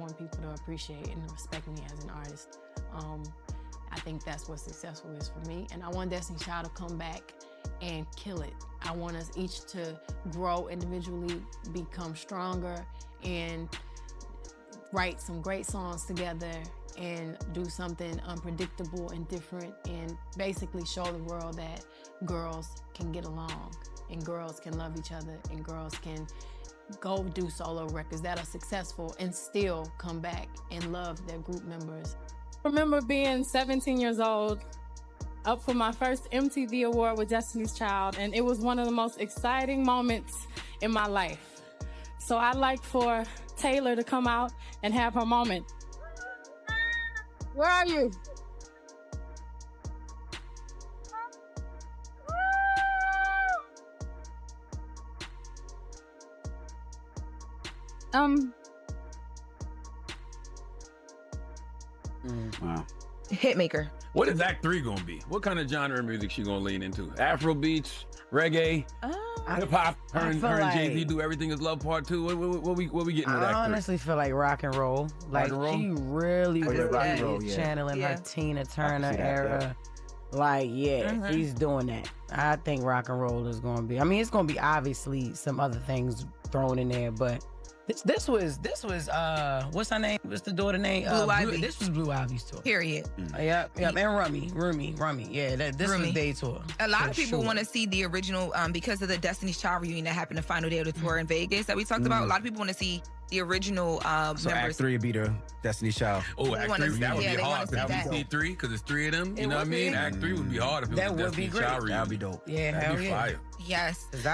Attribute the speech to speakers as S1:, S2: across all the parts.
S1: want people to appreciate and respect me as an artist. I think that's what successful is for me. And I want Destiny's Child to come back and kill it. I want us each to grow individually, become stronger, and write some great songs together and do something unpredictable and different, and basically show the world that girls can get along and girls can love each other and girls can go do solo records that are successful and still come back and love their group members.
S2: I remember being 17 years old, up for my first MTV award with Destiny's Child, and it was one of the most exciting moments in my life. So I'd like for Taylor to come out and have her moment. Where are you?
S3: Wow.
S4: Hitmaker.
S3: What is Act 3 gonna be? What kind of genre of music she gonna lean into? Afro beats, reggae, hip hop. Her and Jay-Z do Everything Is Love Part 2. What we getting with Act 3?
S5: I honestly feel like rock and roll. Like she really, channeling her Tina Turner era. Like, she's doing that. I think rock and roll is gonna be. I mean, it's gonna be obviously some other things thrown in there, but. This was what's her name? What's the daughter name?
S4: Blue Ivy.
S5: This was Blue Ivy's tour.
S4: Period.
S5: Yep. And Rummy. Yeah, this was their tour.
S4: A lot of people want to see the original because of the Destiny's Child reunion that happened the final day of the tour in Vegas that we talked about. A lot of people want to see the original
S6: so
S4: members.
S6: Act 3 would be the Destiny's Child.
S3: Oh, Act 3, that would be hard. That would be 3 because it's 3 of them. You know what I mean? Act 3 would be hard if it was Destiny's Child reunion.
S6: That would be dope.
S5: Yeah,
S3: that'd be fire.
S4: Yes.
S5: Because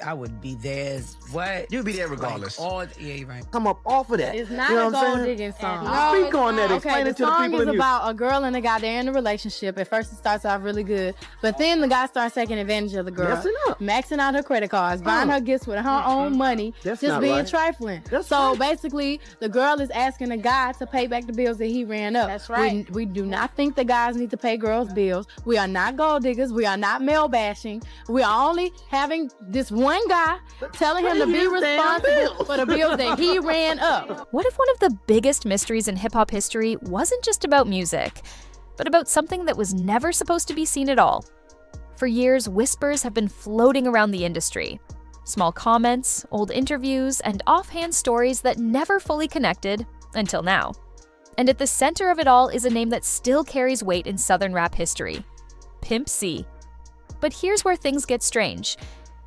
S5: I would be there. What?
S6: You'd be there regardless.
S5: Like you're right.
S7: Come up off of that.
S2: It's not
S7: you know
S2: a gold digging song.
S7: Speak on that. Explain it to the people in
S2: the song is about a girl and a guy. They're in a relationship. At first, it starts off really good, but then the guy starts taking advantage of the girl, maxing out her credit cards, buying her gifts with her own money, just being trifling. So basically, the girl is asking the guy to pay back the bills that he ran up.
S1: That's right.
S2: We do not think the guys need to pay girls' bills. We are not gold diggers. We are not male bashing. We are only having this one guy telling him to be responsible for the bills that he ran up.
S8: What if one of the biggest mysteries in hip-hop history wasn't just about music, but about something that was never supposed to be seen at all? For years, whispers have been floating around the industry. Small comments, old interviews, and offhand stories that never fully connected until now. And at the center of it all is a name that still carries weight in Southern rap history: Pimp C. But here's where things get strange.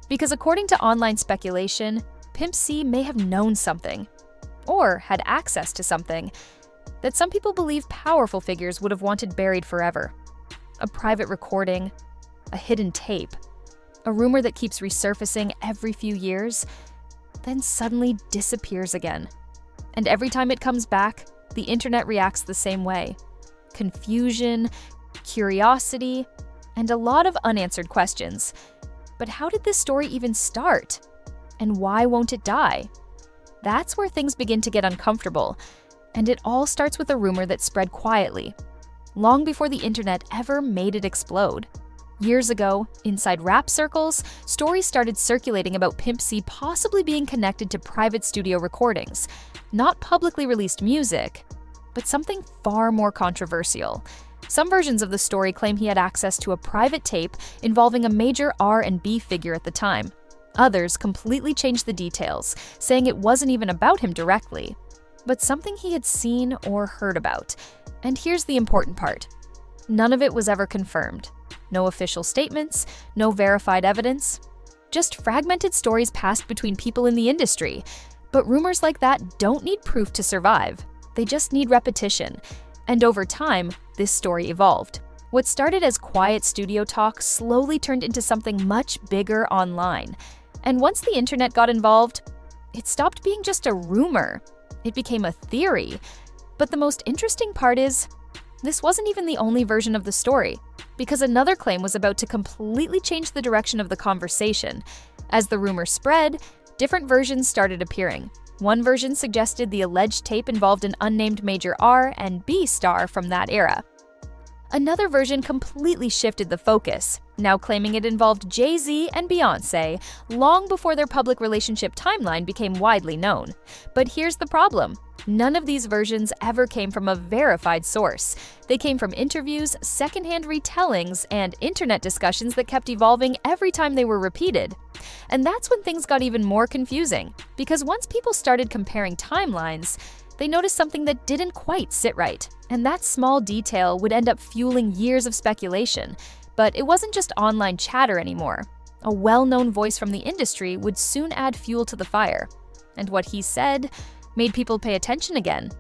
S8: Because according to online speculation, Pimp C may have known something, or had access to something, that some people believe powerful figures would have wanted buried forever. A private recording, a hidden tape, a rumor that keeps resurfacing every few years, then suddenly disappears again. And every time it comes back, the internet reacts the same way. Confusion, curiosity, and a lot of unanswered questions. But how did this story even start? And why won't it die? That's where things begin to get uncomfortable, and it all starts with a rumor that spread quietly, long before the internet ever made it explode. Years ago, inside rap circles, stories started circulating about Pimp C possibly being connected to private studio recordings, not publicly released music, but something far more controversial. Some versions of the story claim he had access to a private tape involving a major R&B figure at the time. Others completely changed the details, saying it wasn't even about him directly, but something he had seen or heard about. And here's the important part. None of it was ever confirmed. No official statements, no verified evidence, just fragmented stories passed between people in the industry. But rumors like that don't need proof to survive. They just need repetition. And over time, this story evolved. What started as quiet studio talk slowly turned into something much bigger online. And once the internet got involved, it stopped being just a rumor. It became a theory. But the most interesting part is, this wasn't even the only version of the story, because another claim was about to completely change the direction of the conversation. As the rumor spread, different versions started appearing. One version suggested the alleged tape involved an unnamed major R and B star from that era. Another version completely shifted the focus, now claiming it involved Jay-Z and Beyoncé long before their public relationship timeline became widely known. But here's the problem. None of these versions ever came from a verified source. They came from interviews, secondhand retellings, and internet discussions that kept evolving every time they were repeated. And that's when things got even more confusing, because once people started comparing timelines, they noticed something that didn't quite sit right. And that small detail would end up fueling years of speculation. But it wasn't just online chatter anymore. A well-known voice from the industry would soon add fuel to the fire. And what he said made people pay attention again.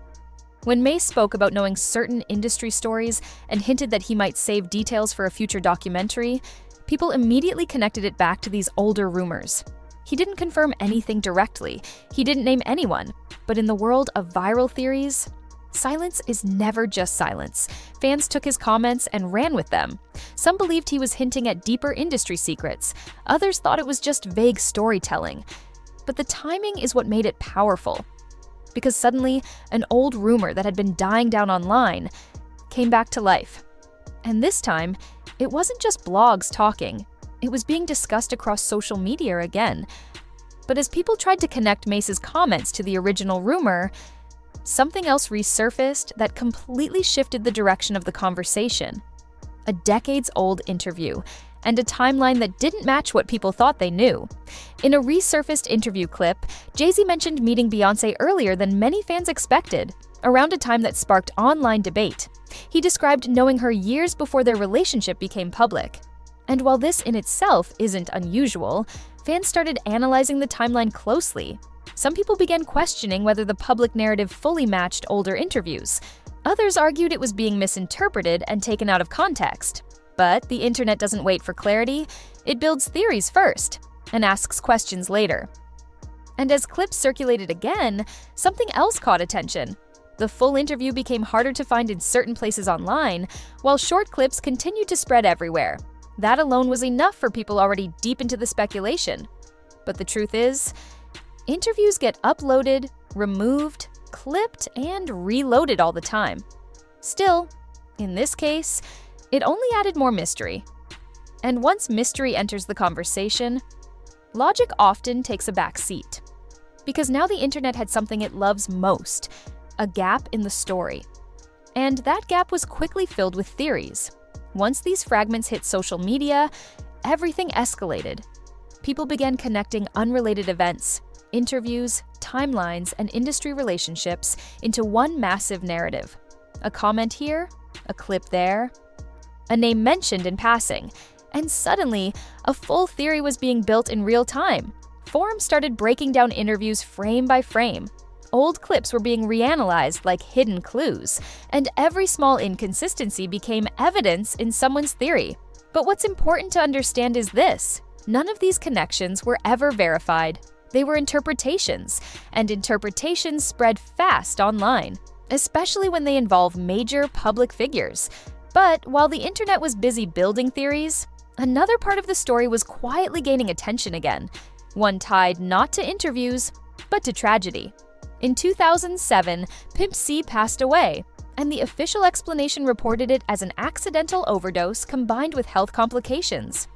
S8: When Mase spoke about knowing certain industry stories and hinted that he might save details for a future documentary, people immediately connected it back to these older rumors. He didn't confirm anything directly. He didn't name anyone. But in the world of viral theories, silence is never just silence. Fans took his comments and ran with them. Some believed he was hinting at deeper industry secrets. Others thought it was just vague storytelling. But the timing is what made it powerful. Because suddenly, an old rumor that had been dying down online came back to life. And this time, it wasn't just blogs talking. It was being discussed across social media again. But as people tried to connect Mase's comments to the original rumor, something else resurfaced that completely shifted the direction of the conversation. A decades-old interview, and a timeline that didn't match what people thought they knew. In a resurfaced interview clip, Jay-Z mentioned meeting Beyoncé earlier than many fans expected, around a time that sparked online debate. He described knowing her years before their relationship became public. And while this in itself isn't unusual, fans started analyzing the timeline closely. Some people began questioning whether the public narrative fully matched older interviews. Others argued it was being misinterpreted and taken out of context. But the internet doesn't wait for clarity. It builds theories first and asks questions later. And as clips circulated again, something else caught attention. The full interview became harder to find in certain places online, while short clips continued to spread everywhere. That alone was enough for people already deep into the speculation. But the truth is, interviews get uploaded, removed, clipped, and reloaded all the time. Still, in this case, it only added more mystery. And once mystery enters the conversation, logic often takes a back seat. Because now the internet had something it loves most, a gap in the story. And that gap was quickly filled with theories. Once these fragments hit social media, everything escalated. People began connecting unrelated events, interviews, timelines, and industry relationships into one massive narrative. A comment here, a clip there, a name mentioned in passing, and suddenly, a full theory was being built in real time. Forums started breaking down interviews frame by frame. Old clips were being reanalyzed like hidden clues, and every small inconsistency became evidence in someone's theory. But what's important to understand is this: none of these connections were ever verified. They were interpretations, and interpretations spread fast online, especially when they involve major public figures. But while the internet was busy building theories, another part of the story was quietly gaining attention again, one tied not to interviews, but to tragedy. In 2007, Pimp C passed away, and the official explanation reported it as an accidental overdose combined with health complications.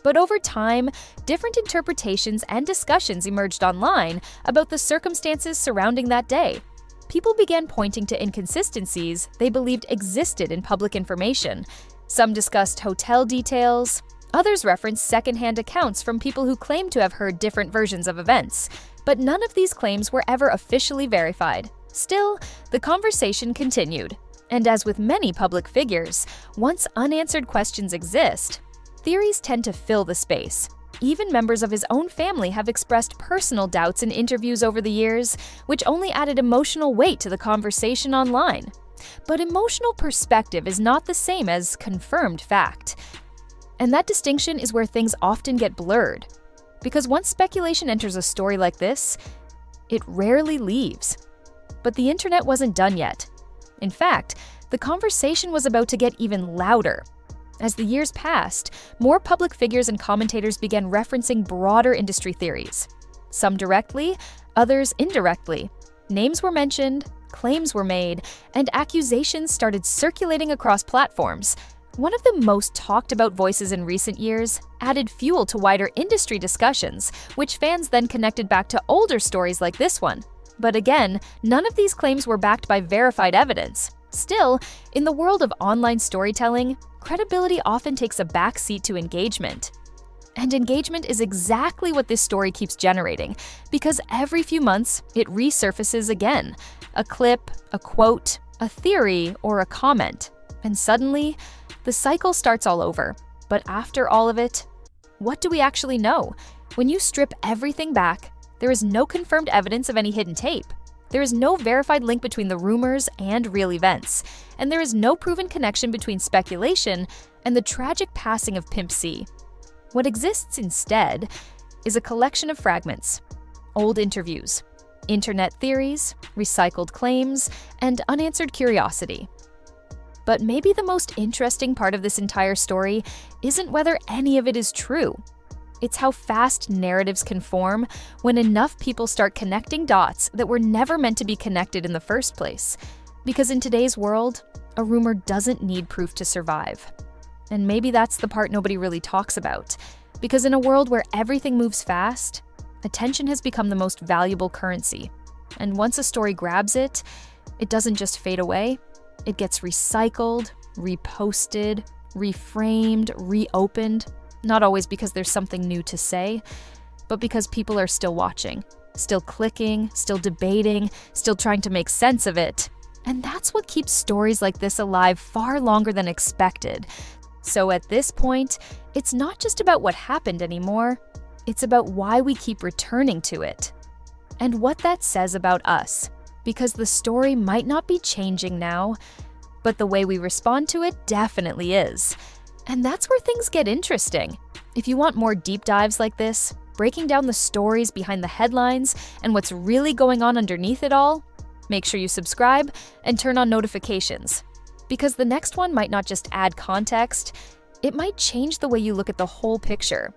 S8: But over time, different interpretations and discussions emerged online about the circumstances surrounding that day. People began pointing to inconsistencies they believed existed in public information. Some discussed hotel details, others referenced secondhand accounts from people who claimed to have heard different versions of events. But none of these claims were ever officially verified. Still, the conversation continued. And as with many public figures, once unanswered questions exist, theories tend to fill the space. Even members of his own family have expressed personal doubts in interviews over the years, which only added emotional weight to the conversation online. But emotional perspective is not the same as confirmed fact. And that distinction is where things often get blurred. Because once speculation enters a story like this, it rarely leaves. But the internet wasn't done yet. In fact, the conversation was about to get even louder. As the years passed, more public figures and commentators began referencing broader industry theories. Some directly, others indirectly. Names were mentioned, claims were made, and accusations started circulating across platforms. One of the most talked about voices in recent years added fuel to wider industry discussions, which fans then connected back to older stories like this one. But again, none of these claims were backed by verified evidence. Still, in the world of online storytelling, credibility often takes a backseat to engagement. And engagement is exactly what this story keeps generating, because every few months, it resurfaces again. A clip, a quote, a theory, or a comment. And suddenly, the cycle starts all over. But after all of it, what do we actually know? When you strip everything back, there is no confirmed evidence of any hidden tape. There is no verified link between the rumors and real events. And there is no proven connection between speculation and the tragic passing of Pimp C. What exists instead is a collection of fragments, old interviews, internet theories, recycled claims, and unanswered curiosity. But maybe the most interesting part of this entire story isn't whether any of it is true. It's how fast narratives can form when enough people start connecting dots that were never meant to be connected in the first place. Because in today's world, a rumor doesn't need proof to survive. And maybe that's the part nobody really talks about. Because in a world where everything moves fast, attention has become the most valuable currency. And once a story grabs it, it doesn't just fade away. It gets recycled, reposted, reframed, reopened. Not always because there's something new to say, but because people are still watching, still clicking, still debating, still trying to make sense of it. And that's what keeps stories like this alive far longer than expected. So at this point, it's not just about what happened anymore, it's about why we keep returning to it. And what that says about us, because the story might not be changing now, but the way we respond to it definitely is. And that's where things get interesting. If you want more deep dives like this, breaking down the stories behind the headlines and what's really going on underneath it all, make sure you subscribe and turn on notifications. Because the next one might not just add context, it might change the way you look at the whole picture.